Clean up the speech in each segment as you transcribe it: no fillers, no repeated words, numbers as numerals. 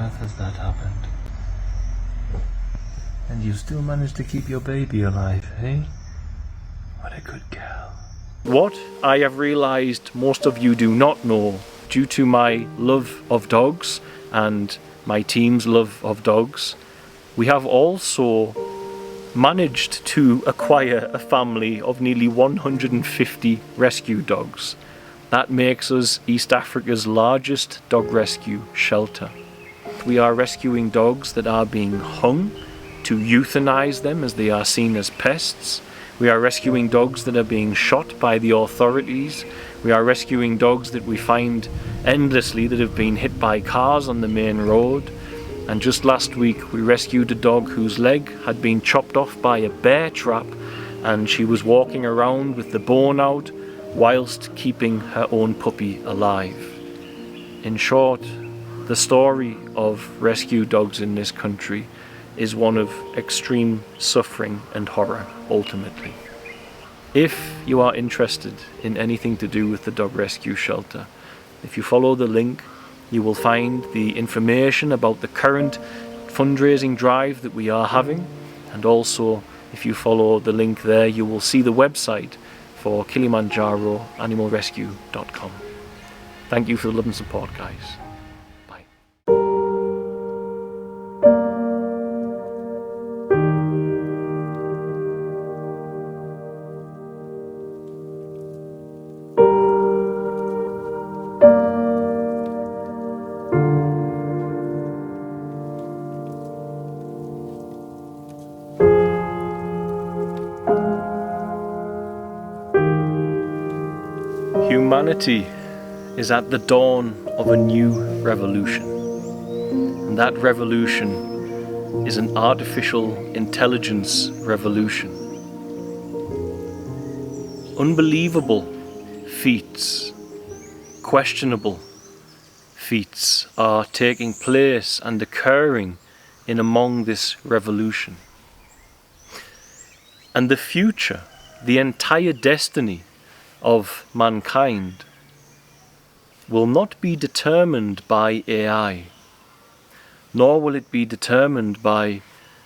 earth has that happened? And you still managed to keep your baby alive, eh? What a good girl. What I have realised most of you do not know, due to my love of dogs and my team's love of dogs, we have also managed to acquire a family of nearly 150 rescue dogs. That makes us East Africa's largest dog rescue shelter. We are rescuing dogs that are being hung to euthanize them as they are seen as pests. We are rescuing dogs that are being shot by the authorities. We are rescuing dogs that we find endlessly that have been hit by cars on the main road. And just last week we rescued a dog whose leg had been chopped off by a bear trap, and she was walking around with the bone out whilst keeping her own puppy alive. In short, the story of rescue dogs in this country is one of extreme suffering and horror, ultimately. If you are interested in anything to do with the dog rescue shelter, if you follow the link, you will find the information about the current fundraising drive that we are having, and also if you follow the link there, you will see the website for KilimanjaroAnimalRescue.com. Thank you for the love and support, guys. Bye. Humanity is at the dawn of a new revolution, and that revolution is an artificial intelligence revolution. Unbelievable feats, questionable feats are taking place and occurring in among this revolution. And the future, the entire destiny of mankind will not be determined by AI, nor will it be determined by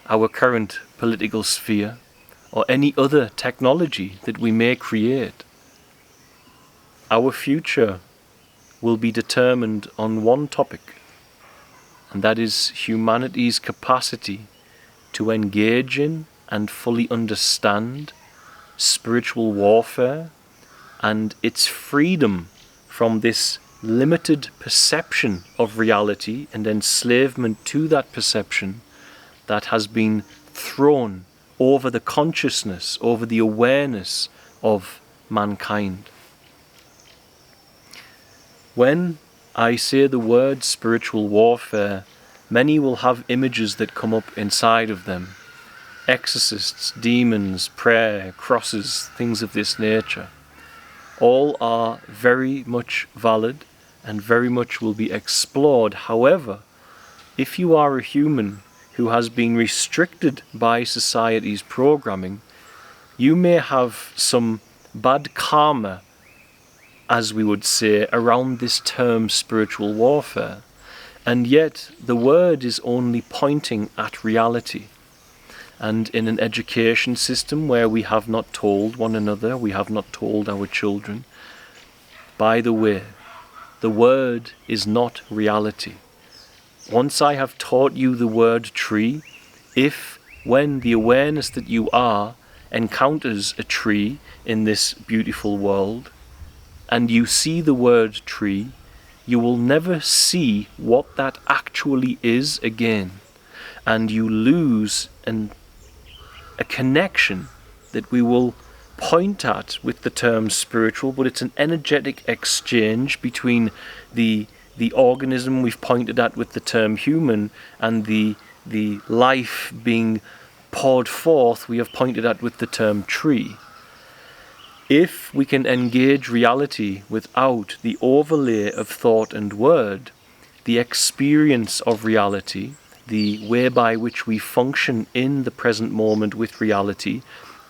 our current political sphere or any other technology that we may create. Our future will be determined on one topic, and that is humanity's capacity to engage in and fully understand spiritual warfare and its freedom from this limited perception of reality and enslavement to that perception that has been thrown over the consciousness, over the awareness of mankind. When I say the word spiritual warfare, many will have images that come up inside of them. Exorcists, demons, prayer, crosses, things of this nature. All are very much valid and very much will be explored. However, if you are a human who has been restricted by society's programming, you may have some bad karma, as we would say, around this term spiritual warfare. And yet the word is only pointing at reality. And in an education system where we have not told one another, we have not told our children, by the way, the word is not reality. Once I have taught you the word tree, if, when the awareness that you are encounters a tree in this beautiful world, and you see the word tree, you will never see what that actually is again, and you lose a connection that we will point at with the term spiritual, but it's an energetic exchange between the organism we've pointed at with the term human and the life being poured forth we have pointed at with the term tree. If we can engage reality without the overlay of thought and word, the experience of reality, the way by which we function in the present moment with reality,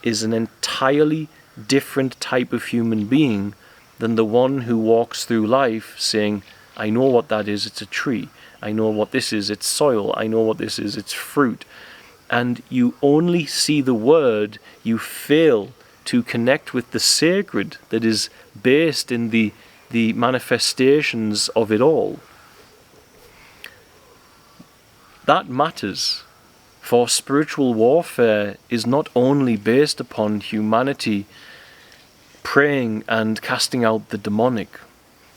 is an entirely different type of human being than the one who walks through life saying, I know what that is, it's a tree. I know what this is, it's soil. I know what this is, it's fruit. And you only see the word, you fail to connect with the sacred that is based in the manifestations of it all. That matters, for spiritual warfare is not only based upon humanity praying and casting out the demonic.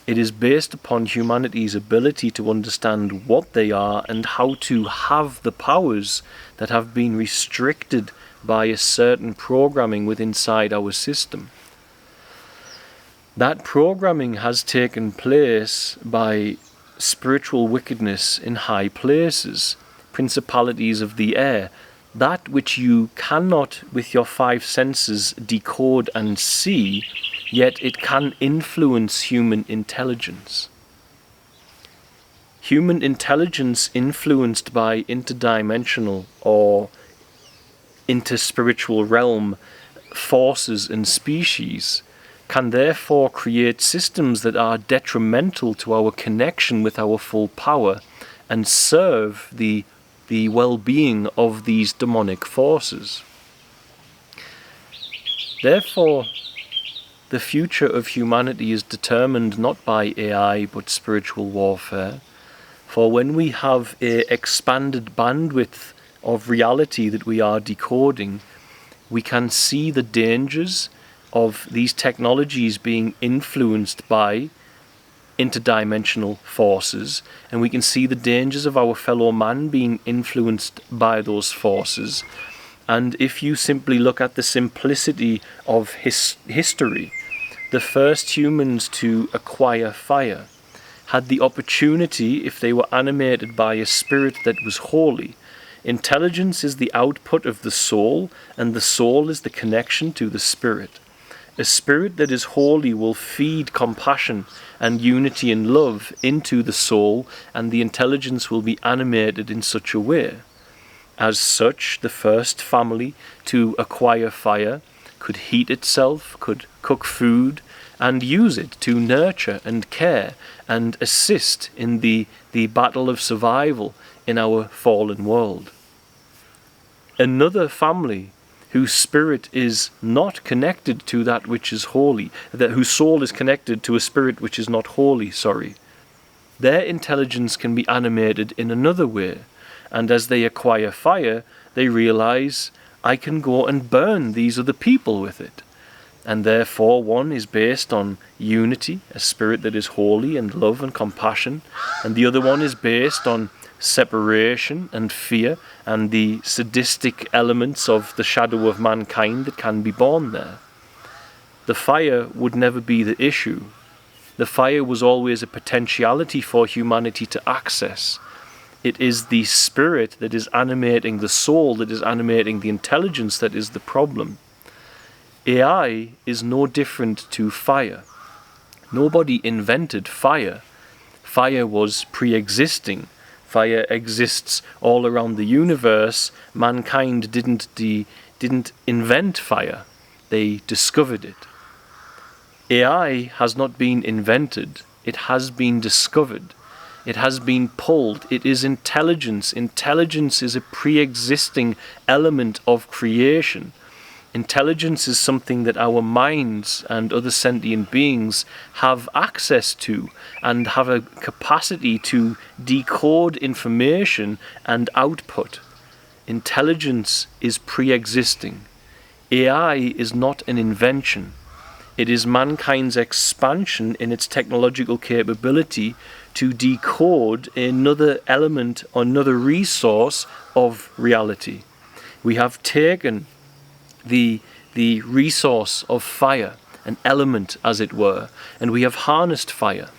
It is based upon humanity's ability to understand what they are and how to have the powers that have been restricted by a certain programming within inside our system. That programming has taken place by spiritual wickedness in high places, principalities of the air, that which you cannot with your five senses decode and see, yet it can influence human intelligence. Human intelligence influenced by interdimensional or interspiritual realm forces and species can therefore create systems that are detrimental to our connection with our full power and serve the well-being of these demonic forces. Therefore, the future of humanity is determined not by AI but spiritual warfare. For when we have an expanded bandwidth of reality that we are decoding, we can see the dangers of these technologies being influenced by interdimensional forces, and we can see the dangers of our fellow man being influenced by those forces. And if you simply look at the simplicity of history, the first humans to acquire fire had the opportunity, if they were animated by a spirit that was holy. Intelligence is the output of the soul, and the soul is the connection to the spirit. A spirit that is holy will feed compassion and unity and love into the soul, and the intelligence will be animated in such a way. As such, the first family to acquire fire could heat itself, could cook food, and use it to nurture and care and assist in the battle of survival in our fallen world. Another family whose spirit is not connected to that which is holy, whose soul is connected to a spirit which is not holy, their intelligence can be animated in another way, and as they acquire fire, they realize, I can go and burn these other people with it. And therefore one is based on unity, a spirit that is holy and love and compassion, and the other one is based on separation and fear and the sadistic elements of the shadow of mankind that can be born there. The fire would never be the issue. The fire was always a potentiality for humanity to access. It is the spirit that is animating the soul, that is animating the intelligence, that is the problem. AI is no different to fire. Nobody invented fire. Fire was pre-existing. Fire exists all around the universe. Mankind didn't invent fire. They discovered it. AI has not been invented. It has been discovered. It has been pulled. It is intelligence. Intelligence is a pre-existing element of creation. Intelligence is something that our minds and other sentient beings have access to and have a capacity to decode information and output. Intelligence is pre-existing. AI is not an invention. It is mankind's expansion in its technological capability to decode another element, another resource of reality. We have taken the resource of fire, an element as it were, and we have harnessed fire.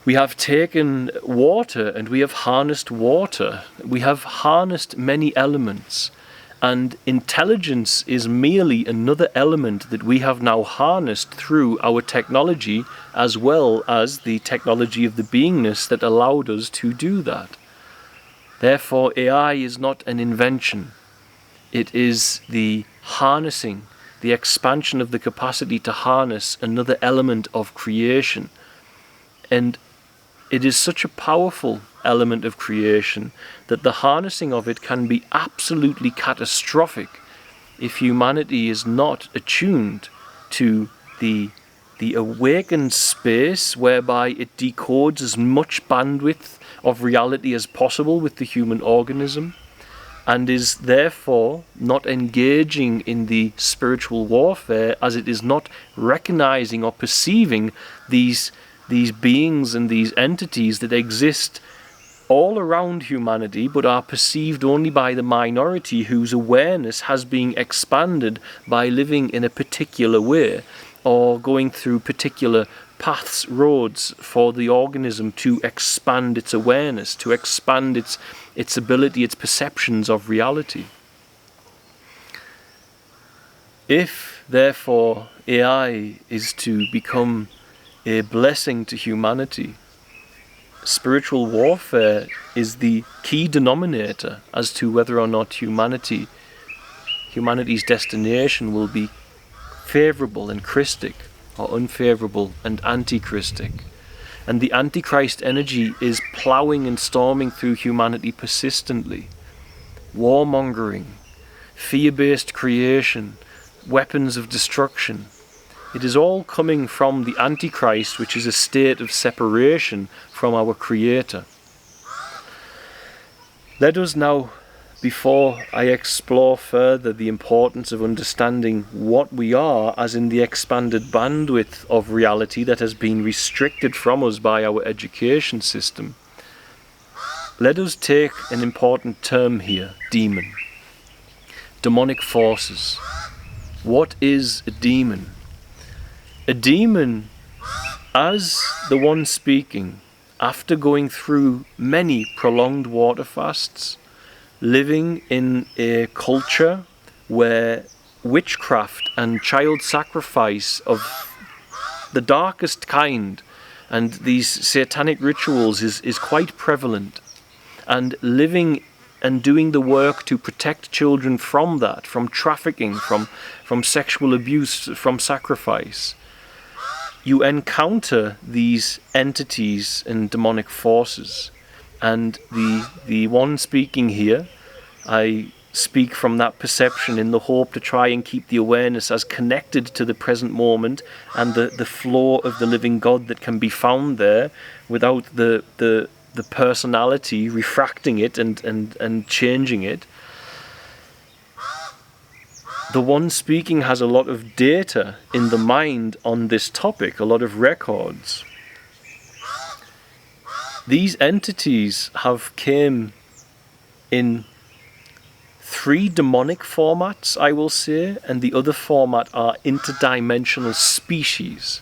We have taken water and we have harnessed water. We have harnessed many elements, and intelligence is merely another element that we have now harnessed through our technology, as well as the technology of the beingness that allowed us to do that. Therefore, AI is not an invention. It is the harnessing, the expansion of the capacity to harness another element of creation. And it is such a powerful element of creation that the harnessing of it can be absolutely catastrophic if humanity is not attuned to the awakened space whereby it decodes as much bandwidth of reality as possible with the human organism, and is therefore not engaging in the spiritual warfare, as it is not recognizing or perceiving these beings and these entities that exist all around humanity but are perceived only by the minority whose awareness has been expanded by living in a particular way or going through particular paths, roads for the organism to expand its awareness, to expand its ability, its perceptions of reality. If, therefore, AI is to become a blessing to humanity, spiritual warfare is the key denominator as to whether or not humanity's destination will be favourable and Christic or unfavourable and anti-Christic. And the Antichrist energy is ploughing and storming through humanity persistently. Warmongering, fear-based creation, weapons of destruction. It is all coming from the Antichrist, which is a state of separation from our Creator. Let us now, before I explore further the importance of understanding what we are as in the expanded bandwidth of reality that has been restricted from us by our education system, let us take an important term here, demon. Demonic forces. What is a demon? A demon, as the one speaking, after going through many prolonged water fasts, living in a culture where witchcraft and child sacrifice of the darkest kind and these satanic rituals is quite prevalent, and living and doing the work to protect children from that, from trafficking, from sexual abuse, from sacrifice, you encounter these entities and demonic forces. And the one speaking here, I speak from that perception in the hope to try and keep the awareness as connected to the present moment and the flow of the living God that can be found there without the personality refracting it and changing it. The one speaking has a lot of data in the mind on this topic, a lot of records. These entities have came in 3 demonic formats, I will say, and the other format are interdimensional species.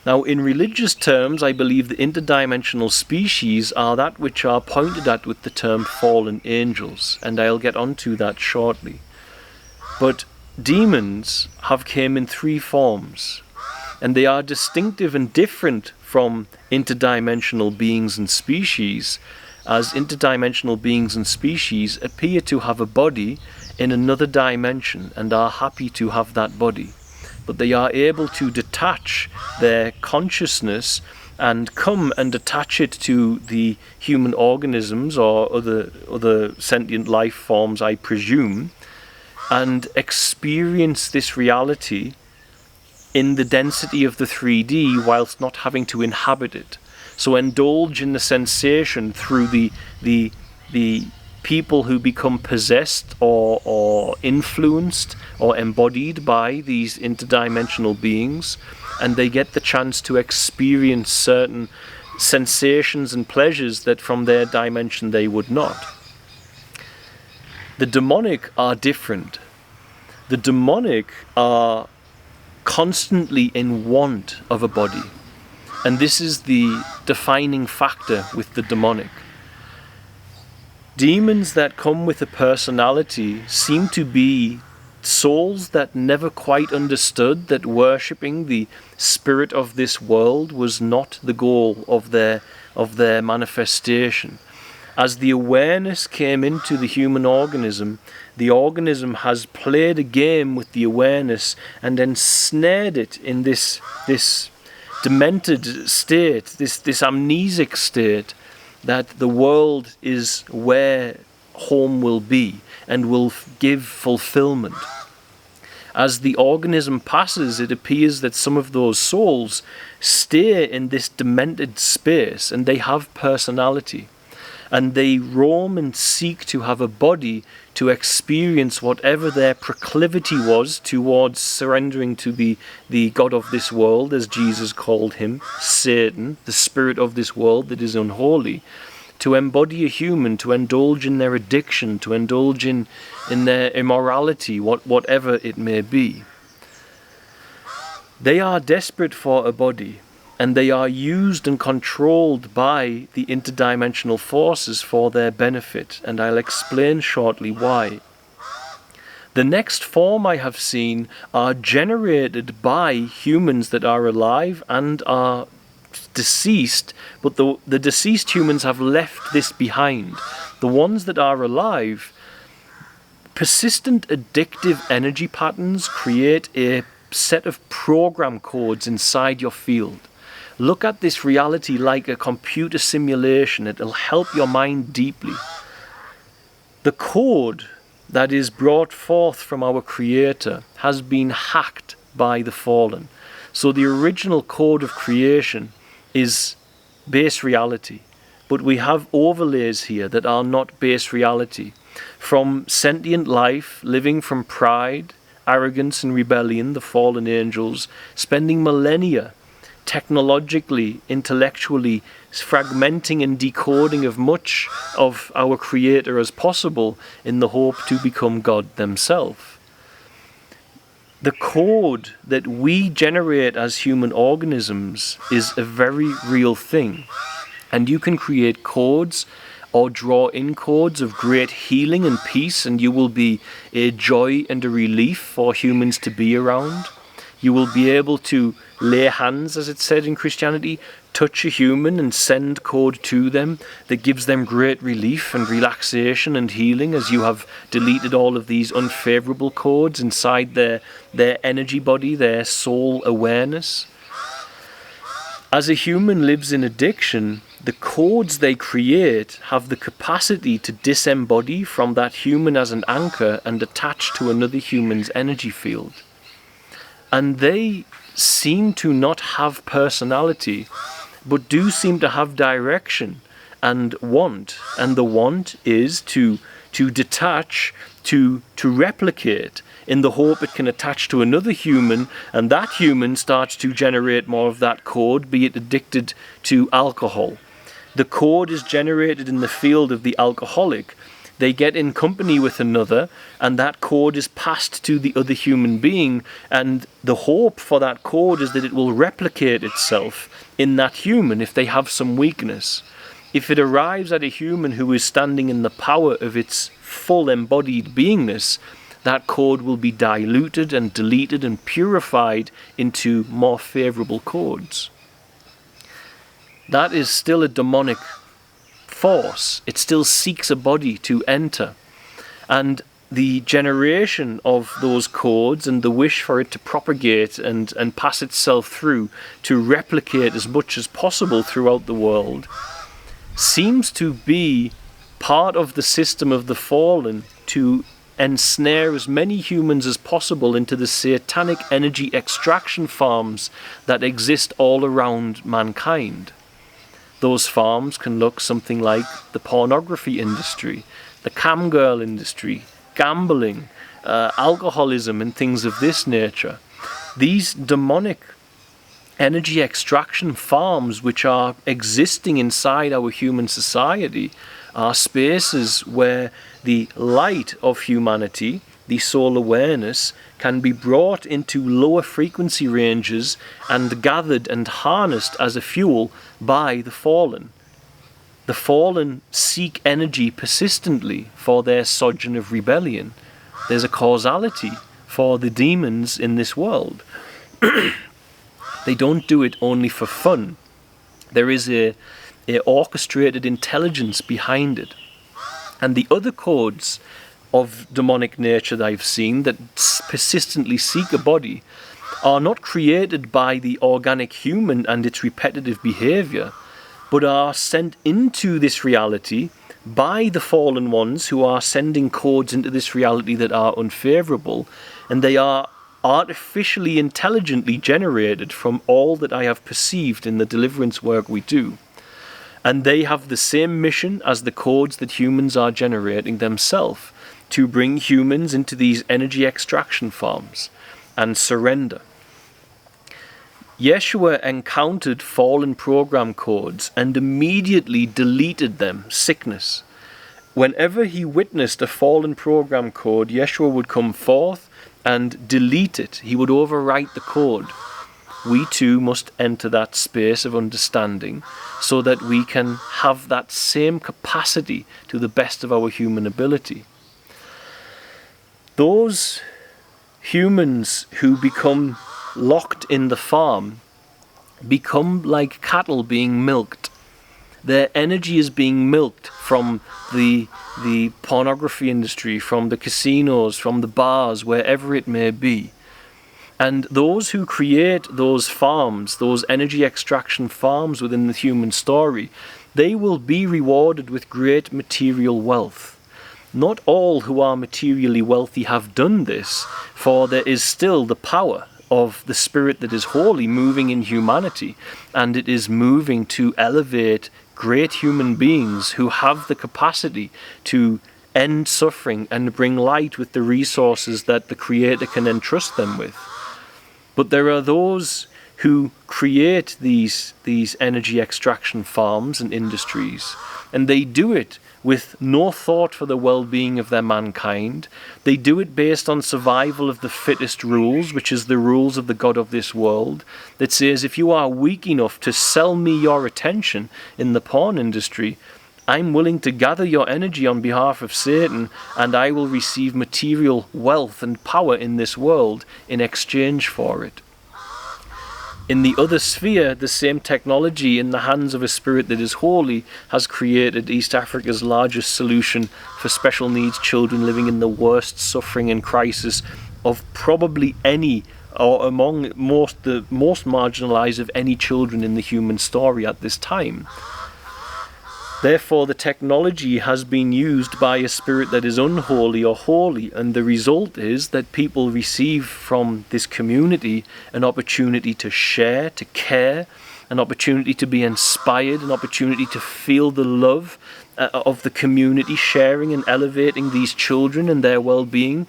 Now, in religious terms, I believe the interdimensional species are that which are pointed at with the term fallen angels, and I'll get onto that shortly. But demons have came in 3 forms, and they are distinctive and different from interdimensional beings and species, as interdimensional beings and species appear to have a body in another dimension and are happy to have that body. But they are able to detach their consciousness and come and attach it to the human organisms or other sentient life forms, I presume, and experience this reality in the density of the 3D whilst not having to inhabit it. So indulge in the sensation through the people who become possessed or influenced or embodied by these interdimensional beings, and they get the chance to experience certain sensations and pleasures that from their dimension they would not. The demonic are different. The demonic are constantly in want of a body, and this is the defining factor with the demonic. Demons that come with a personality seem to be souls that never quite understood that worshipping the spirit of this world was not the goal of their manifestation. As the awareness came into the human organism has played a game with the awareness and ensnared it in this demented state, this amnesic state, that the world is where home will be and will give fulfillment. As the organism passes, it appears that some of those souls stay in this demented space, and they have personality, and they roam and seek to have a body to experience whatever their proclivity was towards surrendering to the god of this world, as Jesus called him, Satan, the spirit of this world that is unholy, to embody a human, to indulge in their addiction, to indulge in their immorality, whatever it may be. They are desperate for a body, and they are used and controlled by the interdimensional forces for their benefit, and I'll explain shortly why. The next form I have seen are generated by humans that are alive and are deceased, but the deceased humans have left this behind. The ones that are alive, persistent addictive energy patterns create a set of program codes inside your field. Look at this reality like a computer simulation. It'll help your mind deeply. The code that is brought forth from our Creator has been hacked by the fallen. So the original code of creation is base reality, but we have overlays here that are not base reality. From sentient life, living from pride, arrogance and rebellion, the fallen angels, spending millennia technologically, intellectually, fragmenting and decoding of much of our Creator as possible in the hope to become God themselves. The code that we generate as human organisms is a very real thing. And you can create codes or draw in codes of great healing and peace, and you will be a joy and a relief for humans to be around. You will be able to lay hands, as it said in Christianity, touch a human and send code to them that gives them great relief and relaxation and healing, as you have deleted all of these unfavorable codes inside their energy body, their soul awareness. As a human lives in addiction, the codes they create have the capacity to disembody from that human as an anchor and attach to another human's energy field. And they seem to not have personality, but do seem to have direction and want. And the want is to detach, to replicate, in the hope it can attach to another human, and that human starts to generate more of that code, be it addicted to alcohol. The code is generated in the field of the alcoholic. They get in company with another, and that code is passed to the other human being, and the hope for that code is that it will replicate itself in that human if they have some weakness. If it arrives at a human who is standing in the power of its full embodied beingness, that code will be diluted and deleted and purified into more favorable codes. That is still a demonic force. It still seeks a body to enter, and the generation of those codes and the wish for it to propagate and pass itself through to replicate as much as possible throughout the world seems to be part of the system of the fallen to ensnare as many humans as possible into the satanic energy extraction farms that exist all around mankind. Those farms can look something like the pornography industry, the camgirl industry, gambling, alcoholism and things of this nature. These demonic energy extraction farms which are existing inside our human society are spaces where the light of humanity, the soul awareness, can be brought into lower frequency ranges and gathered and harnessed as a fuel by the fallen. The fallen seek energy persistently for their sojourn of rebellion. There's a causality for the demons in this world. They don't do it only for fun. There is a orchestrated intelligence behind it. And the other codes of demonic nature that I've seen that persistently seek a body are not created by the organic human and its repetitive behavior, but are sent into this reality by the fallen ones who are sending codes into this reality that are unfavorable, and they are artificially intelligently generated from all that I have perceived in the deliverance work we do. And they have the same mission as the codes that humans are generating themselves, to bring humans into these energy extraction farms and surrender. Yeshua encountered fallen program codes and immediately deleted them, sickness. Whenever he witnessed a fallen program code, Yeshua would come forth and delete it. He would overwrite the code. We too must enter that space of understanding so that we can have that same capacity to the best of our human ability. Those humans who become locked in the farm become like cattle being milked. Their energy is being milked from the pornography industry, from the casinos, from the bars, wherever it may be. And those who create those farms, those energy extraction farms within the human story, they will be rewarded with great material wealth. Not all who are materially wealthy have done this, for there is still the power of the Spirit that is holy moving in humanity, and it is moving to elevate great human beings who have the capacity to end suffering and bring light with the resources that the Creator can entrust them with. But there are those who create these energy extraction farms and industries, and they do it with no thought for the well-being of their mankind. They do it based on survival of the fittest rules, which is the rules of the God of this world, that says if you are weak enough to sell me your attention in the porn industry, I'm willing to gather your energy on behalf of Satan, and I will receive material wealth and power in this world in exchange for it. In the other sphere, the same technology in the hands of a spirit that is holy has created East Africa's largest solution for special needs children living in the worst suffering and crisis of probably any, or among the most marginalized of any children in the human story at this time. Therefore, the technology has been used by a spirit that is unholy or holy, and the result is that people receive from this community an opportunity to share, to care, an opportunity to be inspired, an opportunity to feel the love of the community, sharing and elevating these children and their well-being.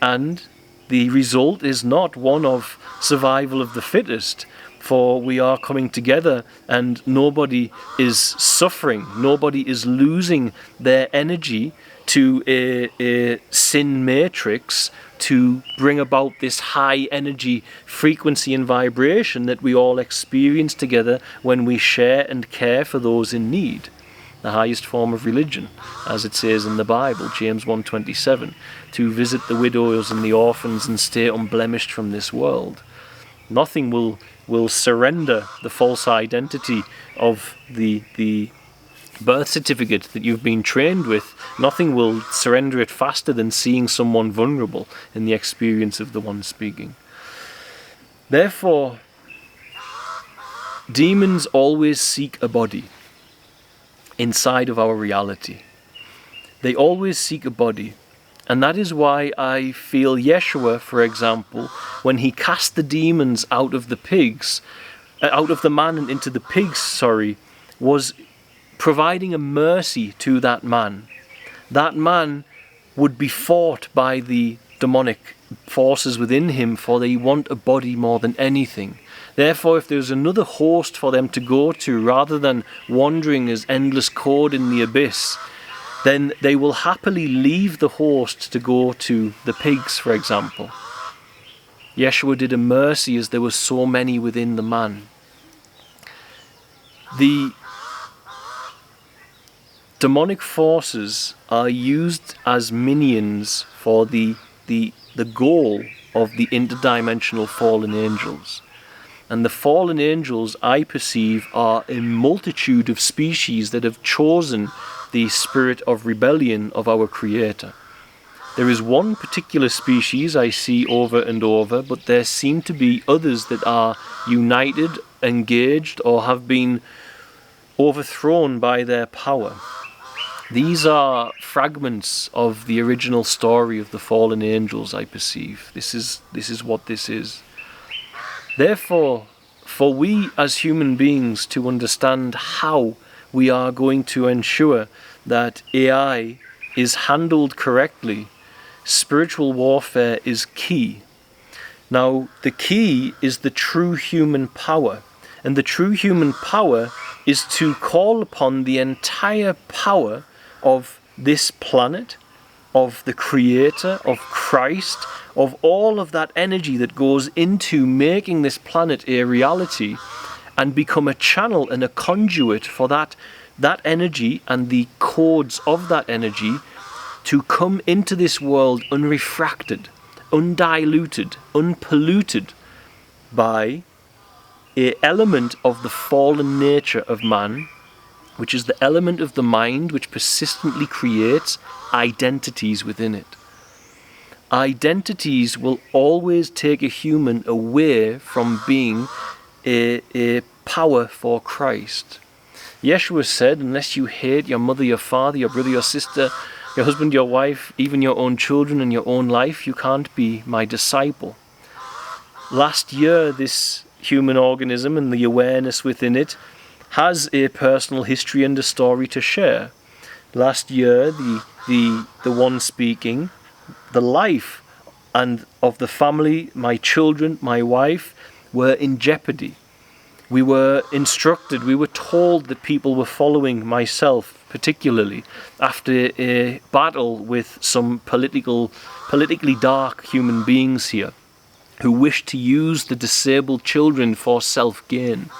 And the result is not one of survival of the fittest, for we are coming together and nobody is suffering, nobody is losing their energy to a sin matrix to bring about this high energy frequency and vibration that we all experience together when we share and care for those in need. The highest form of religion, as it says in the Bible, James 1:27, to visit the widows and the orphans and stay unblemished from this world. Nothing will surrender the false identity of the birth certificate that you've been trained with. Nothing will surrender it faster than seeing someone vulnerable in the experience of the one speaking. Therefore, demons always seek a body inside of our reality. They always seek a body. And that is why I feel Yeshua, for example, when he cast the demons out of the pigs, out of the man and into the pigs, was providing a mercy to that man. That man would be fought by the demonic forces within him, for they want a body more than anything. Therefore, if there's another host for them to go to, rather than wandering as endless code in the abyss, then they will happily leave the host to go to the pigs, for example. Yeshua did a mercy as there were so many within the man. The demonic forces are used as minions for the goal of the interdimensional fallen angels. And the fallen angels, I perceive, are a multitude of species that have chosen the spirit of rebellion of our Creator. There is one particular species I see over and over, but there seem to be others that are united, engaged, or have been overthrown by their power. These are fragments of the original story of the fallen angels, I perceive. This is what this is. Therefore, for we as human beings to understand how we are going to ensure that AI is handled correctly, spiritual warfare is key. Now, the key is the true human power. And the true human power is to call upon the entire power of this planet, of the Creator, of Christ, of all of that energy that goes into making this planet a reality, and become a channel and a conduit for that energy and the codes of that energy to come into this world unrefracted, undiluted, unpolluted by an element of the fallen nature of man, which is the element of the mind which persistently creates identities within it. Identities will always take a human away from being a power for Christ. Yeshua said, unless you hate your mother, your father, your brother, your sister, your husband, your wife, even your own children and your own life, you can't be my disciple. Last year, this human organism and the awareness within it has a personal history and a story to share. Last year, the one speaking, the life and of the family, my children, my wife, were in jeopardy. We were instructed, we were told that people were following myself, particularly after a battle with some politically dark human beings here who wished to use the disabled children for self-gain.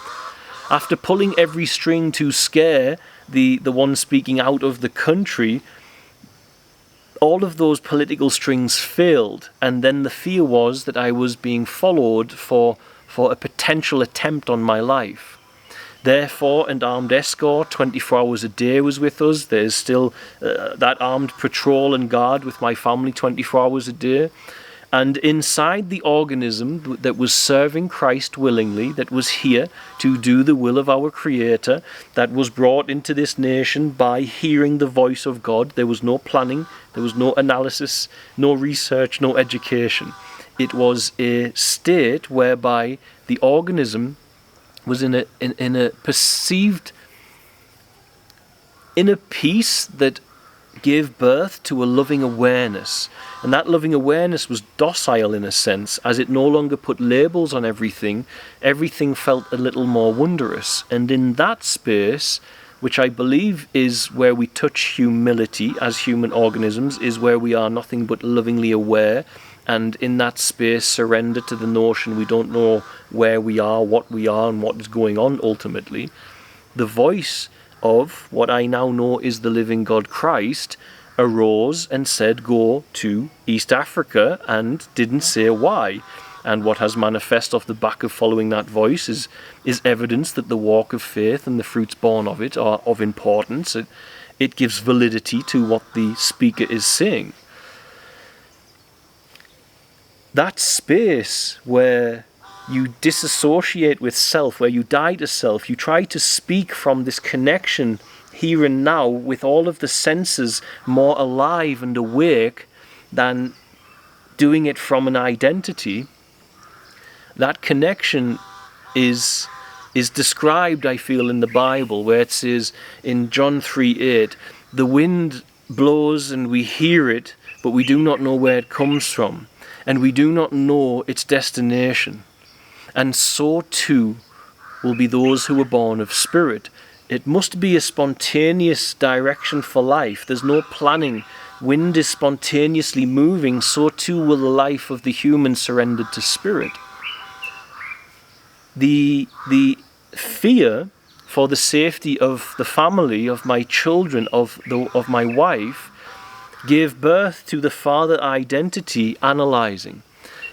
After pulling every string to scare the one speaking out of the country, all of those political strings failed, and then the fear was that I was being followed for a potential attempt on my life. Therefore, an armed escort 24 hours a day was with us. There's still that armed patrol and guard with my family 24 hours a day. And inside the organism that was serving Christ willingly, that was here to do the will of our Creator, that was brought into this nation by hearing the voice of God. There was no planning, there was no analysis, no research, no education. It was a state whereby the organism was in a perceived inner peace that gave birth to a loving awareness. And that loving awareness was docile in a sense, as it no longer put labels on everything. Everything felt a little more wondrous. And in that space, which I believe is where we touch humility as human organisms, is where we are nothing but lovingly aware, and in that space surrender to the notion we don't know where we are, and what is going on ultimately. The voice of what I now know is the living God Christ arose and said, go to East Africa, and didn't say why. And what has manifest off the back of following that voice is evidence that the walk of faith and the fruits born of it are of importance. It gives validity to what the speaker is saying. That space where you disassociate with self, where you die to self, you try to speak from this connection here and now with all of the senses more alive and awake than doing it from an identity. That connection is described, I feel, in the Bible, where it says in John 3:8, the wind blows and we hear it, but we do not know where it comes from, and we do not know its destination. And so too will be those who are born of spirit. It must be a spontaneous direction for life. There's no planning. Wind is spontaneously moving, so too will the life of the human surrendered to spirit. The fear for the safety of the family, of my children, of my wife, gave birth to the father identity analyzing.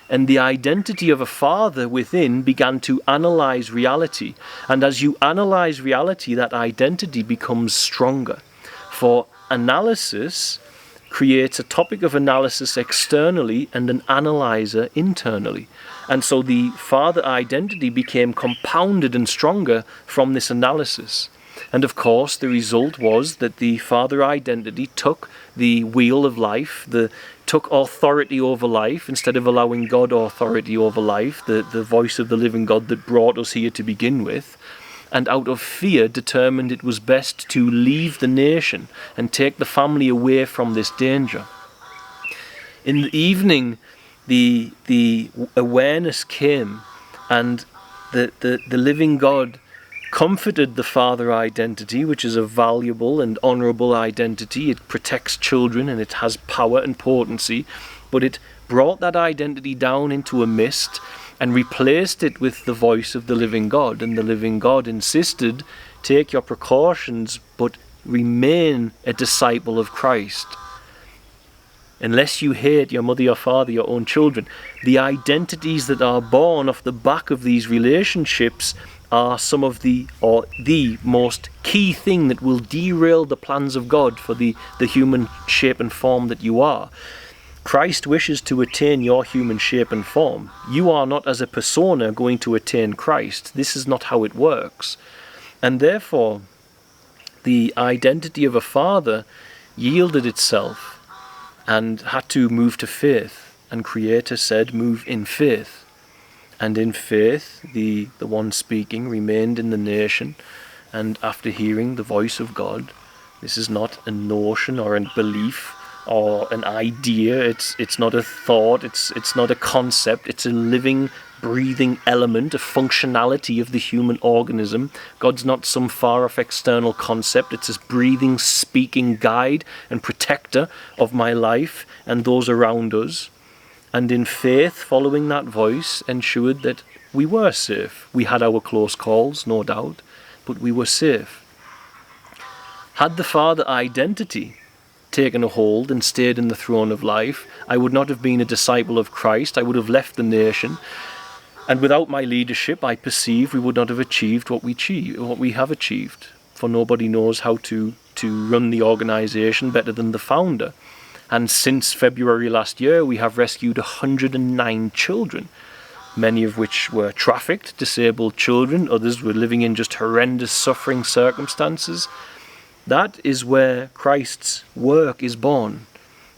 And the identity of a father within began to analyze reality. And as you analyze reality, that identity becomes stronger. For analysis creates a topic of analysis externally and an analyzer internally. And so the Father identity became compounded and stronger from this analysis. And of course, the result was that the Father identity took the wheel of life, took authority over life, instead of allowing God authority over life, the voice of the living God that brought us here to begin with, and out of fear determined it was best to leave the nation and take the family away from this danger. In the evening, the awareness came, and the living God comforted the Father identity, which is a valuable and honourable identity. It protects children and it has power and potency, but it brought that identity down into a mist and replaced it with the voice of the living God. And the living God insisted, take your precautions, but remain a disciple of Christ. Unless you hate your mother, your father, your own children, the identities that are born off the back of these relationships are some of the most key thing that will derail the plans of God for the human shape and form that you are. Christ wishes to attain your human shape and form. You are not, as a persona, going to attain Christ. This is not how it works. And therefore, the identity of a father yielded itself and had to move to faith. And Creator said, move in faith. And in faith, the one speaking remained in the nation, and after hearing the voice of God, this is not a notion or a belief or an idea, it's not a thought, it's not a concept, it's a living, breathing element, a functionality of the human organism. God's not some far-off external concept, it's a breathing, speaking guide and protector of my life and those around us. And in faith, following that voice ensured that we were safe. We had our close calls, no doubt, but we were safe. Had the Father identity taken a hold and stayed in the throne of life, I would not have been a disciple of Christ. I would have left the nation. And without my leadership, I perceive we would not have achieved what we have achieved. For nobody knows how to run the organization better than the founder. And since February last year, we have rescued 109 children, many of which were trafficked, disabled children. Others were living in just horrendous suffering circumstances. That is where Christ's work is born.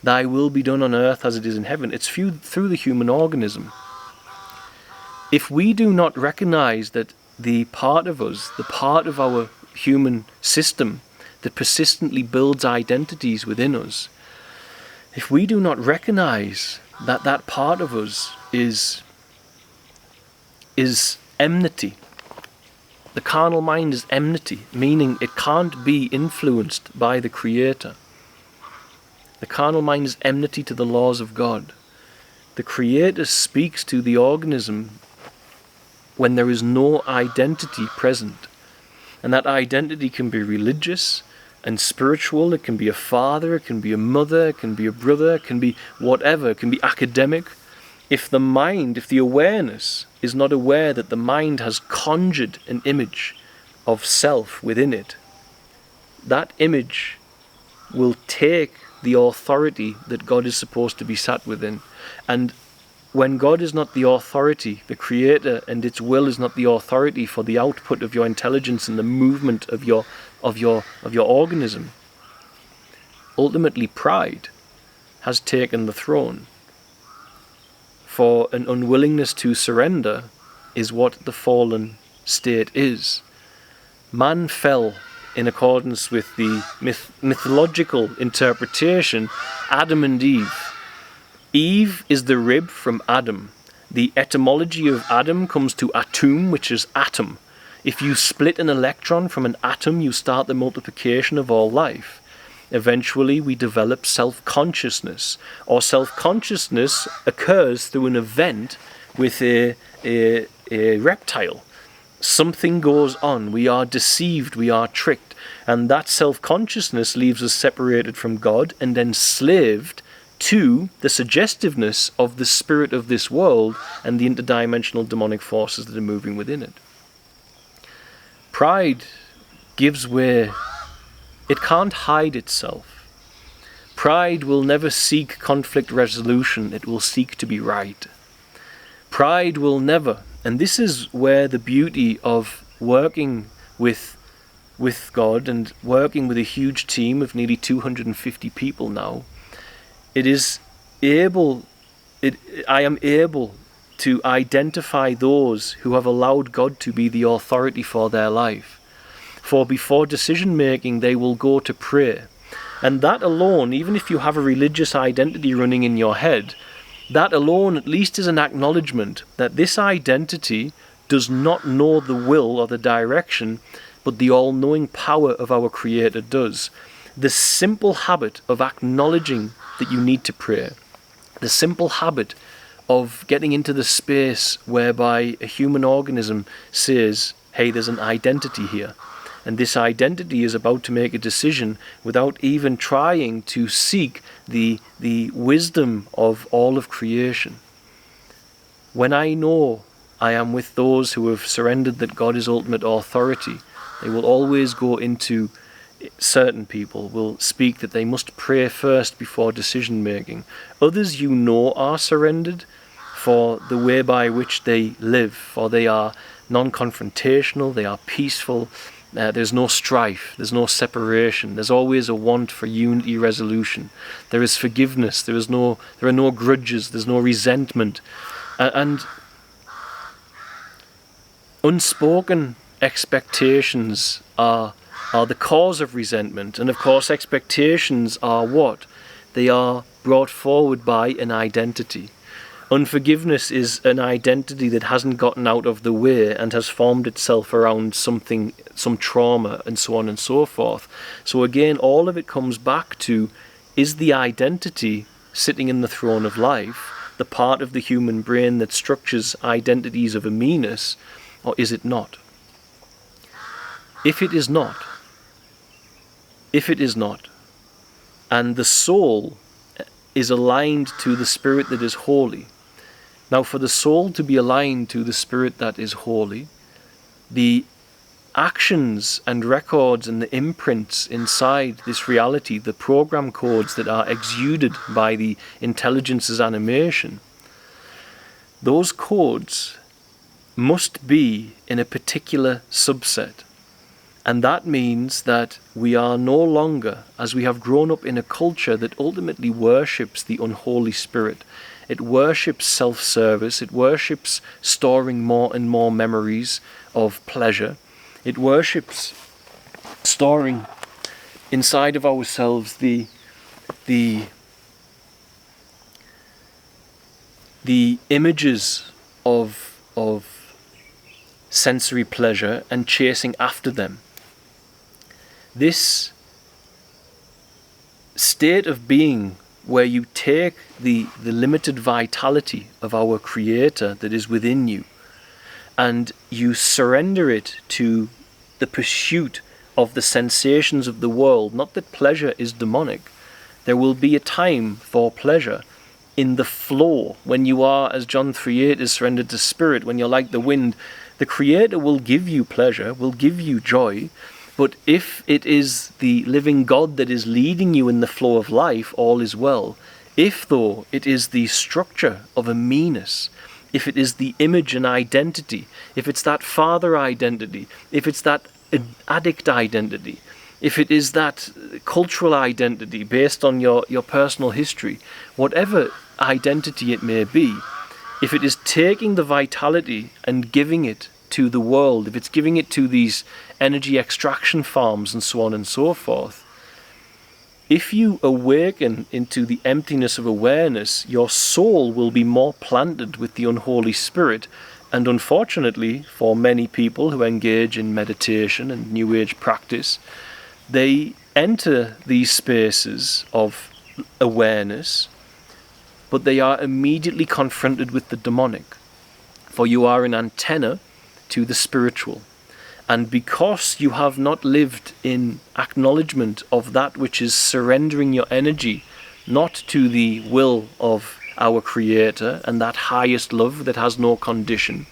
Thy will be done on earth as it is in heaven. It's through the human organism. If we do not recognize that the part of us, the part of our human system that persistently builds identities within us, if we do not recognize that that part of us is enmity, the carnal mind is enmity, meaning it can't be influenced by the Creator. The carnal mind is enmity to the laws of God. The Creator speaks to the organism when there is no identity present. And that identity can be religious and spiritual. It can be a father, it can be a mother, it can be a brother, it can be whatever, it can be academic. If the mind, if the awareness is not aware that the mind has conjured an image of self within it, that image will take the authority that God is supposed to be sat within. And when God is not the authority, the Creator, and its will is not the authority for the output of your intelligence and the movement of your organism, ultimately pride has taken the throne. For an unwillingness to surrender is what the fallen state is. Man fell in accordance with the mythological interpretation, Adam and Eve. Eve is the rib from Adam. The etymology of Adam comes to atum, which is atom. If you split an electron from an atom, you start the multiplication of all life. Eventually, we develop self-consciousness, or self-consciousness occurs through an event with a reptile. Something goes on, we are deceived, we are tricked, and that self-consciousness leaves us separated from God and enslaved to the suggestiveness of the spirit of this world and the interdimensional demonic forces that are moving within it. Pride gives way. It can't hide itself. Pride will never seek conflict resolution, it will seek to be right. Pride will never, and this is where the beauty of working with God and working with a huge team of nearly 250 people now, I am able to identify those who have allowed God to be the authority for their life. For before decision making, they will go to pray. And that alone, even if you have a religious identity running in your head, that alone at least is an acknowledgement that this identity does not know the will or the direction, but the all-knowing power of our Creator does. The simple habit of acknowledging that you need to pray, the simple habit of getting into the space whereby a human organism says, hey, there's an identity here, and this identity is about to make a decision without even trying to seek the wisdom of all of creation. When I know I am with those who have surrendered that God is ultimate authority, they will always go into, certain people will speak that they must pray first before decision making. Others are surrendered for the way by which they live, for they are non-confrontational, they are peaceful, there's no strife, there's no separation, there's always a want for unity resolution, there is forgiveness, there are no grudges, there's no resentment, and unspoken expectations are the cause of resentment. And of course expectations are what? They are brought forward by an identity. Unforgiveness is an identity that hasn't gotten out of the way and has formed itself around something, some trauma, and so on and so forth. So again, all of it comes back to, is the identity sitting in the throne of life the part of the human brain that structures identities of a meanness, or is it not? If it is not, and the soul is aligned to the spirit that is holy. Now, for the soul to be aligned to the spirit that is holy, the actions and records and the imprints inside this reality, the program codes that are exuded by the intelligence's animation, those codes must be in a particular subset. And that means that we are no longer, as we have grown up in a culture that ultimately worships the unholy spirit, it worships self-service, it worships storing more and more memories of pleasure, it worships storing inside of ourselves the images of sensory pleasure and chasing after them. This state of being where you take the limited vitality of our Creator that is within you and you surrender it to the pursuit of the sensations of the world. Not that pleasure is demonic. There will be a time for pleasure in the flow, when you are, as John 3:8 is surrendered to spirit, when you're like the wind. The Creator will give you pleasure, will give you joy, but if it is the living God that is leading you in the flow of life, all is well. If, though, it is the structure of a meanness, if it is the image and identity, if it's that father identity, if it's that addict identity, if it is that cultural identity based on your personal history, whatever identity it may be, if it is taking the vitality and giving it to the world, if it's giving it to these energy extraction farms and so on and so forth, if you awaken into the emptiness of awareness, your soul will be more planted with the unholy spirit. And unfortunately, for many people who engage in meditation and New Age practice, they enter these spaces of awareness, but they are immediately confronted with the demonic. For you are an antenna to the spiritual. And because you have not lived in acknowledgement of that which is surrendering your energy, not to the will of our Creator and that highest love that has no condition,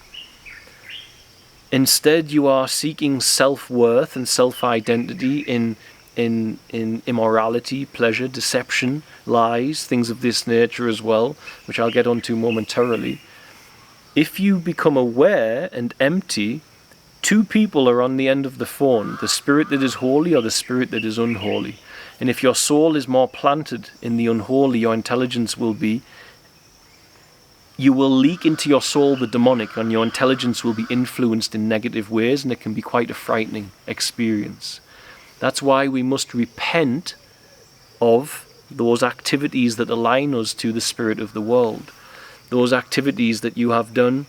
instead you are seeking self-worth and self-identity in in immorality, pleasure, deception, lies, things of this nature as well, which I'll get onto momentarily. If you become aware and empty, two people are on the end of the phone, the spirit that is holy or the spirit that is unholy. And if your soul is more planted in the unholy, your intelligence will be, you will leak into your soul the demonic, and your intelligence will be influenced in negative ways, and it can be quite a frightening experience. That's why we must repent of those activities that align us to the spirit of the world. Those activities that you have done,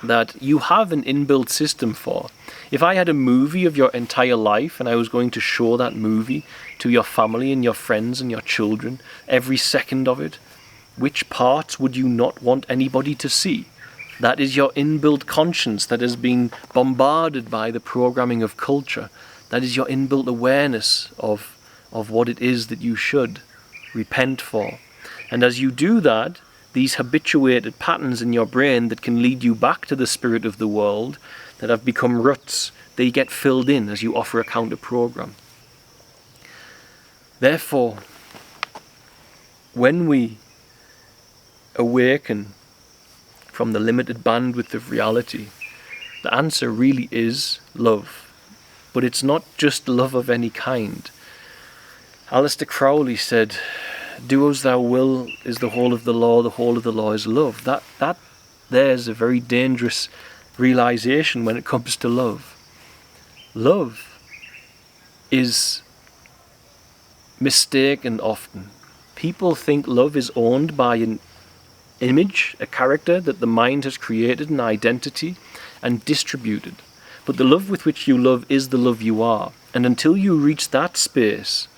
that you have an inbuilt system for. If I had a movie of your entire life and I was going to show that movie to your family and your friends and your children, every second of it, which parts would you not want anybody to see? That is your inbuilt conscience that has been bombarded by the programming of culture. That is your inbuilt awareness of what it is that you should repent for. And as you do that, these habituated patterns in your brain that can lead you back to the spirit of the world, that have become ruts, they get filled in as you offer a counter program. Therefore, when we awaken from the limited bandwidth of reality, the answer really is love. But it's not just love of any kind. Aleister Crowley said, "Do as thou will is the whole of the law is love." That there's a very dangerous realization when it comes to love. Love is mistaken often. People think love is owned by an image, a character that the mind has created, an identity, and distributed. But the love with which you love is the love you are. And until you reach that space,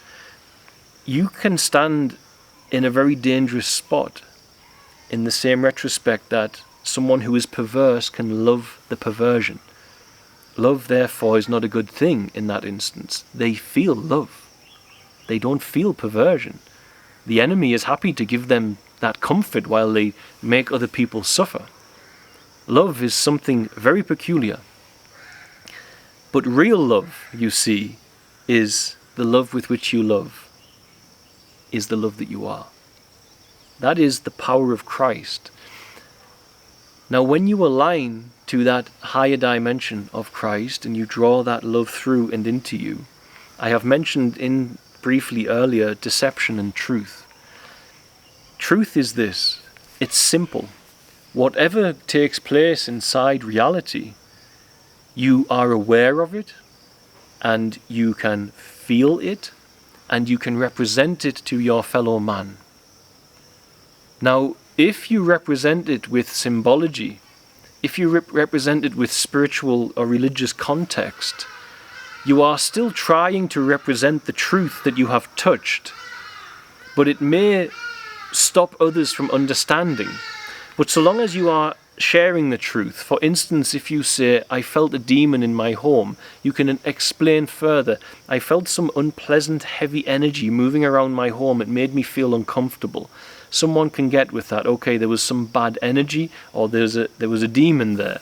you can stand in a very dangerous spot, in the same retrospect that someone who is perverse can love the perversion. Love, therefore, is not a good thing in that instance. They feel love. They don't feel perversion. The enemy is happy to give them that comfort while they make other people suffer. Love is something very peculiar. But real love, you see, is the love with which you love, is the love that you are. That is the power of Christ. Now, when you align to that higher dimension of Christ and you draw that love through and into you, I have mentioned briefly earlier deception and truth. Truth is this: it's simple. Whatever takes place inside reality, you are aware of it, and you can feel it, and you can represent it to your fellow man. Now, if you represent it with symbology, if you represent it with spiritual or religious context, you are still trying to represent the truth that you have touched, but it may stop others from understanding. But so long as you are sharing the truth, for instance, if you say, "I felt a demon in my home," you can explain further, "I felt some unpleasant, heavy energy moving around my home. It made me feel uncomfortable." Someone can get with that. Okay, there was some bad energy, or there was a demon there.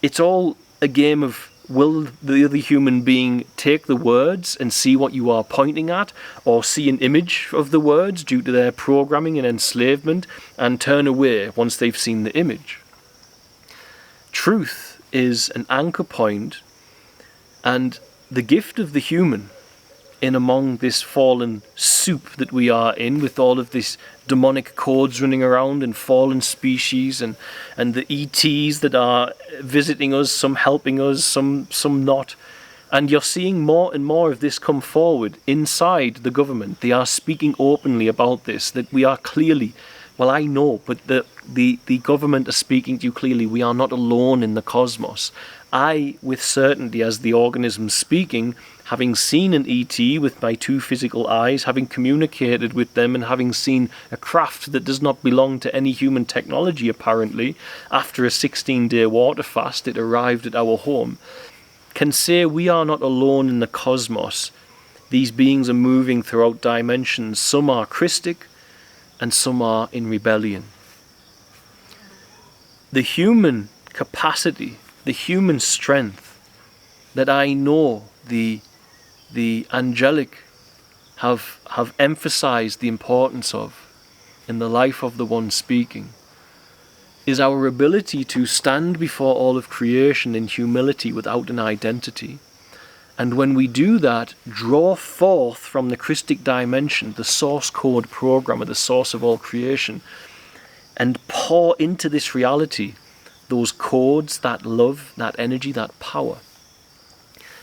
It's all a game of, will the other human being take the words and see what you are pointing at, or see an image of the words due to their programming and enslavement, and turn away once they've seen the image? Truth is an anchor point, and the gift of the human in among this fallen soup that we are in, with all of these demonic codes running around and fallen species and the ETs that are visiting us, some helping us, some not. And you're seeing more and more of this come forward inside the government. They are speaking openly about this, that we are clearly, well, I know, but the government are speaking to you clearly. We are not alone in the cosmos. I, with certainty, as the organism speaking, having seen an ET with my two physical eyes, having communicated with them, and having seen a craft that does not belong to any human technology, apparently, after a 16-day water fast, it arrived at our home, can say we are not alone in the cosmos. These beings are moving throughout dimensions. Some are Christic, and some are in rebellion. The human capacity, the human strength, that I know the the angelic have emphasized the importance of in the life of the one speaking, is our ability to stand before all of creation in humility without an identity. And when we do that, draw forth from the Christic dimension, the source code programmer, the source of all creation, and pour into this reality those codes, that love, that energy, that power.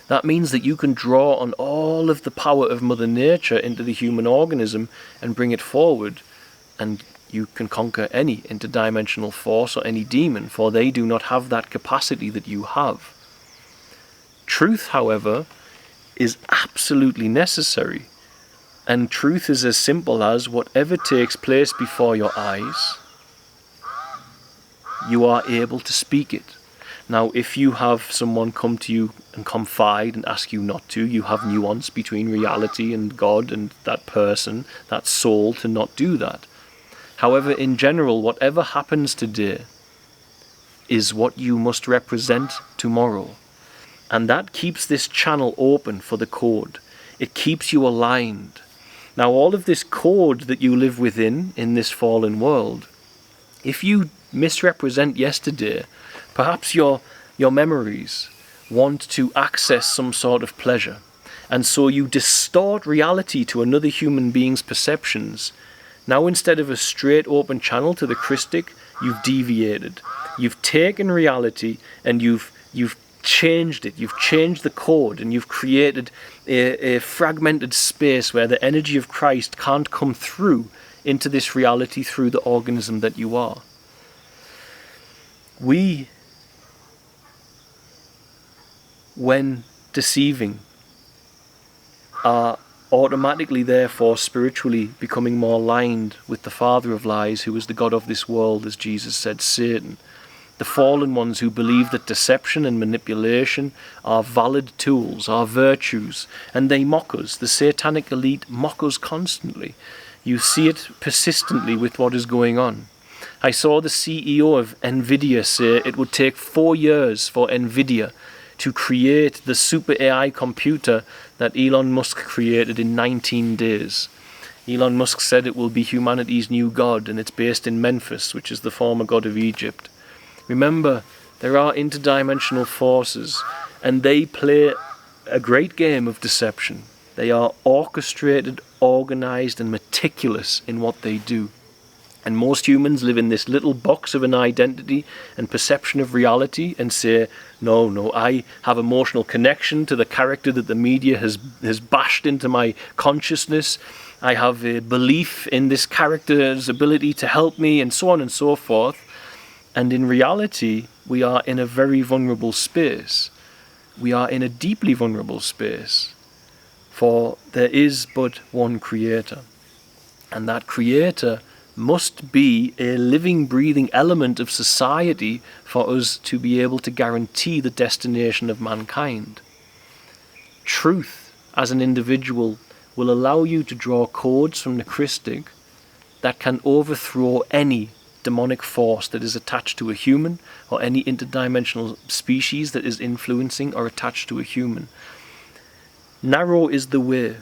That means that you can draw on all of the power of Mother Nature into the human organism and bring it forward, and you can conquer any interdimensional force or any demon, for they do not have that capacity that you have. Truth, however, is absolutely necessary, and truth is as simple as whatever takes place before your eyes, you are able to speak it. Now, if you have someone come to you and confide and ask you not to, you have nuance between reality and God and that person, that soul, to not do that. However, in general, whatever happens today is what you must represent tomorrow. And that keeps this channel open for the code. It keeps you aligned. Now, all of this code that you live within in this fallen world, if you misrepresent yesterday, perhaps your memories want to access some sort of pleasure, and so you distort reality to another human being's perceptions. Now, instead of a straight open channel to the Christic, you've deviated. You've taken reality and you've changed it. You've changed the code, and you've created a fragmented space where the energy of Christ can't come through into this reality through the organism that you are. We, when deceiving, are automatically therefore spiritually becoming more aligned with the father of lies, who is the god of this world, as Jesus said, Satan. The fallen ones who believe that deception and manipulation are valid tools, are virtues, and they mock us. The satanic elite mock us constantly. You see it persistently with what is going on. I saw the CEO of NVIDIA say it would take 4 years for NVIDIA to create the super AI computer that Elon Musk created in 19 days. Elon Musk said it will be humanity's new god, and it's based in Memphis, which is the former god of Egypt. Remember, there are interdimensional forces, and they play a great game of deception. They are orchestrated, organized, and meticulous in what they do. And most humans live in this little box of an identity and perception of reality and say, no, I have emotional connection to the character that the media has bashed into my consciousness. I have a belief in this character's ability to help me, and so on and so forth. And in reality, we are in a very vulnerable space. We are in a deeply vulnerable space. For there is but one creator. And that creator must be a living, breathing element of society for us to be able to guarantee the destination of mankind. Truth, as an individual, will allow you to draw codes from the Christic that can overthrow any demonic force that is attached to a human, or any interdimensional species that is influencing or attached to a human. Narrow is the way.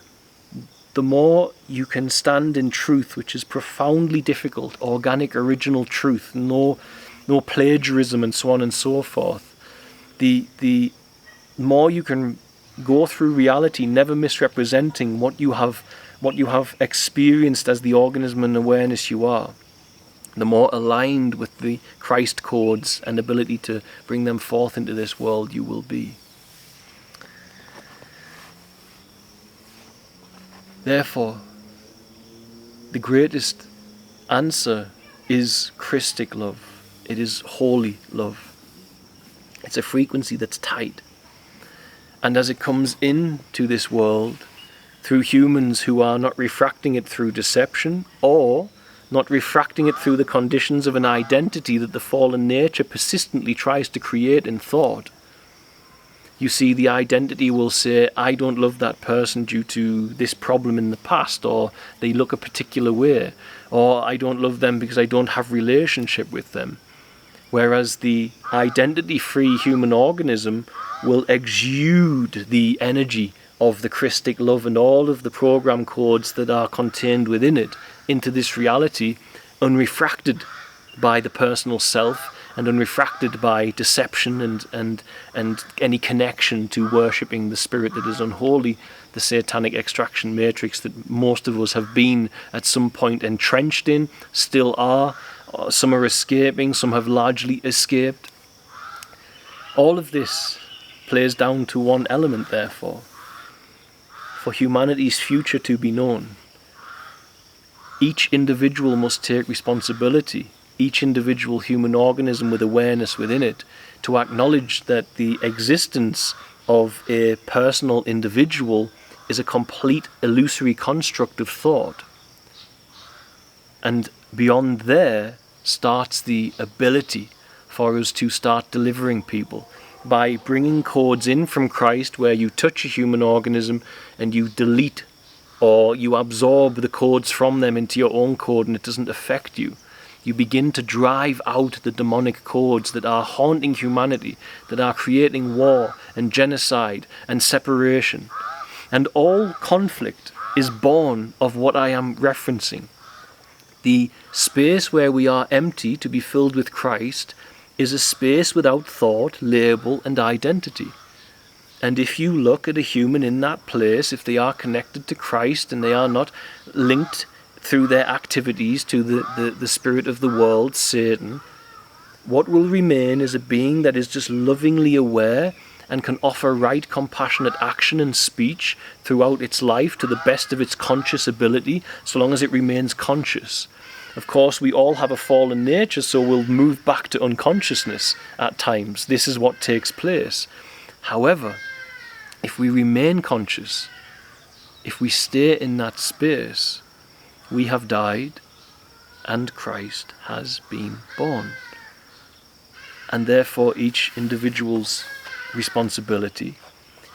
The more you can stand in truth, which is profoundly difficult, organic, original truth, no plagiarism and so on and so forth, the more you can go through reality, never misrepresenting what you have experienced as the organism and awareness you are, the more aligned with the Christ codes and ability to bring them forth into this world you will be. Therefore, the greatest answer is Christic love. It is holy love. It's a frequency that's tight. And as it comes into this world through humans who are not refracting it through deception, or not refracting it through the conditions of an identity that the fallen nature persistently tries to create in thought, you see, the identity will say, I don't love that person due to this problem in the past, or they look a particular way, or I don't love them because I don't have relationship with them. Whereas the identity-free human organism will exude the energy of the Christic love and all of the program codes that are contained within it into this reality, unrefracted by the personal self and unrefracted by deception and any connection to worshipping the spirit that is unholy, the satanic extraction matrix that most of us have been at some point entrenched in, still are. Some are escaping, some have largely escaped. All of this plays down to one element, therefore. For humanity's future to be known, each individual must take responsibility, each individual human organism with awareness within it, to acknowledge that the existence of a personal individual is a complete illusory construct of thought. And beyond there starts the ability for us to start delivering people by bringing codes in from Christ, where you touch a human organism and you delete or you absorb the codes from them into your own code and it doesn't affect you. You begin to drive out the demonic codes that are haunting humanity, that are creating war and genocide and separation. And all conflict is born of what I am referencing. The space where we are empty to be filled with Christ is a space without thought, label and identity. And if you look at a human in that place, if they are connected to Christ and they are not linked through their activities to the spirit of the world, Satan, what will remain is a being that is just lovingly aware and can offer right, compassionate action and speech throughout its life to the best of its conscious ability, so long as it remains conscious. Of course, we all have a fallen nature, so we'll move back to unconsciousness at times. This is what takes place. However, if we remain conscious, if we stay in that space, we have died and Christ has been born. And therefore each individual's responsibility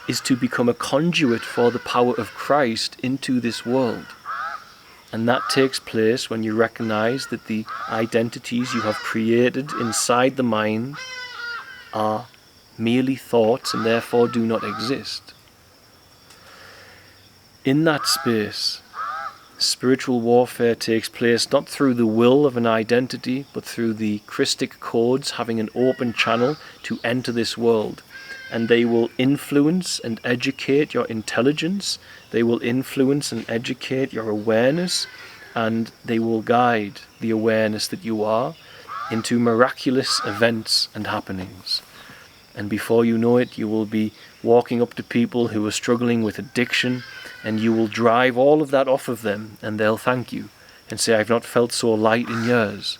is to become a conduit for the power of Christ into this world. And that takes place when you recognize that the identities you have created inside the mind are merely thoughts and therefore do not exist. In that space, spiritual warfare takes place not through the will of an identity, but through the Christic codes having an open channel to enter this world. And they will influence and educate your intelligence, they will influence and educate your awareness, and they will guide the awareness that you are into miraculous events and happenings. And before you know it, you will be walking up to people who are struggling with addiction, and you will drive all of that off of them, and they'll thank you and say, "I've not felt so light in years."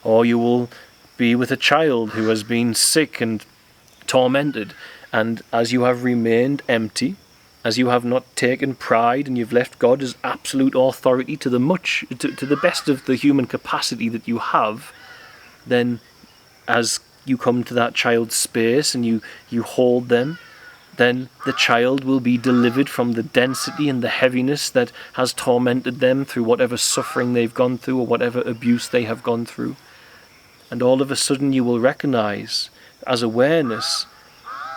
Or you will be with a child who has been sick and tormented, and as you have remained empty, as you have not taken pride and you've left God as absolute authority to the best of the human capacity that you have, then as you come to that child's space and you hold them, then the child will be delivered from the density and the heaviness that has tormented them through whatever suffering they've gone through or whatever abuse they have gone through. And all of a sudden you will recognize, as awareness,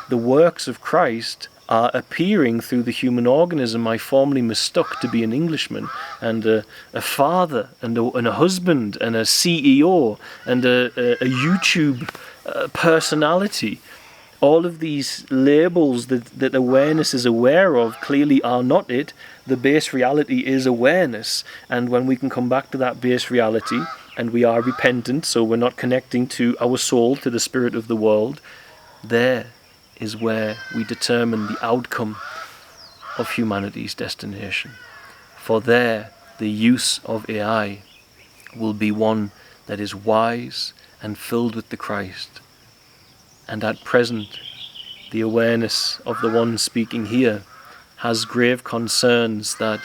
the works of Christ are appearing through the human organism I formerly mistook to be an Englishman, and a father, and a husband, and a CEO, and a YouTube personality. All of these labels that awareness is aware of clearly are not it. The base reality is awareness. And when we can come back to that base reality, and we are repentant, so we're not connecting to our soul, to the spirit of the world, there is where we determine the outcome of humanity's destination. For there, the use of AI will be one that is wise and filled with the Christ. And at present, the awareness of the one speaking here has grave concerns that,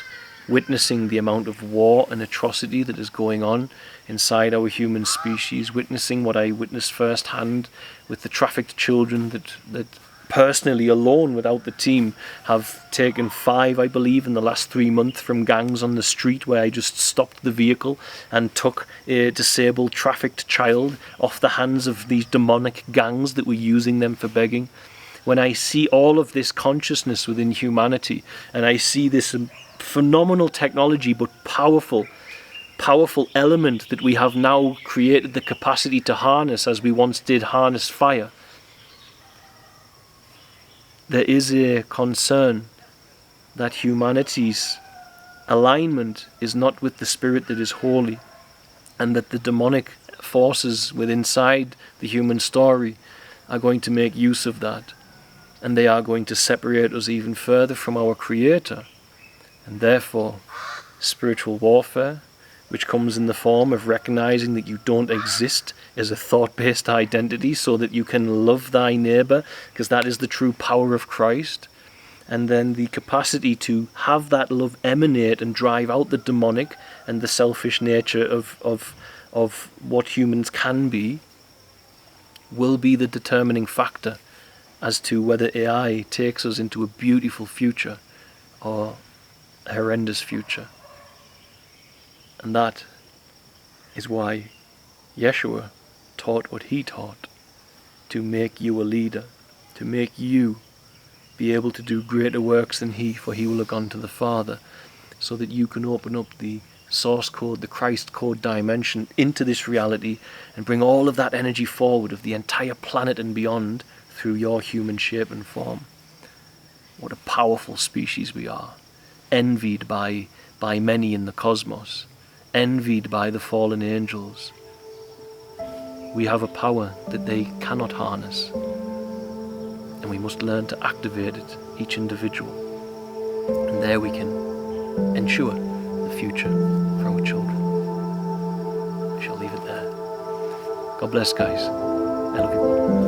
witnessing the amount of war and atrocity that is going on inside our human species, witnessing what I witnessed firsthand with the trafficked children that personally alone without the team have taken 5, I believe, in the last 3 months from gangs on the street, where I just stopped the vehicle and took a disabled trafficked child off the hands of these demonic gangs that were using them for begging. when I see all of this consciousness within humanity, and I see this phenomenal technology, but powerful element that we have now created the capacity to harness as we once did harness fire, there is a concern that humanity's alignment is not with the spirit that is holy, and that the demonic forces within inside the human story are going to make use of that, and they are going to separate us even further from our Creator. And therefore, spiritual warfare, which comes in the form of recognizing that you don't exist as a thought-based identity so that you can love thy neighbor, because that is the true power of Christ, and then the capacity to have that love emanate and drive out the demonic and the selfish nature of what humans can be, will be the determining factor as to whether AI takes us into a beautiful future or a horrendous future. And that is why Yeshua taught what he taught, to make you a leader, to make you be able to do greater works than he, for he will have gone to the Father, so that you can open up the source code, the Christ code dimension into this reality and bring all of that energy forward of the entire planet and beyond through your human shape and form. What a powerful species we are, envied by many in the cosmos, envied by the fallen angels. We have a power that they cannot harness, and we must learn to activate it, each individual. And there we can ensure the future for our children. We shall leave it there. God bless, guys. I love you all.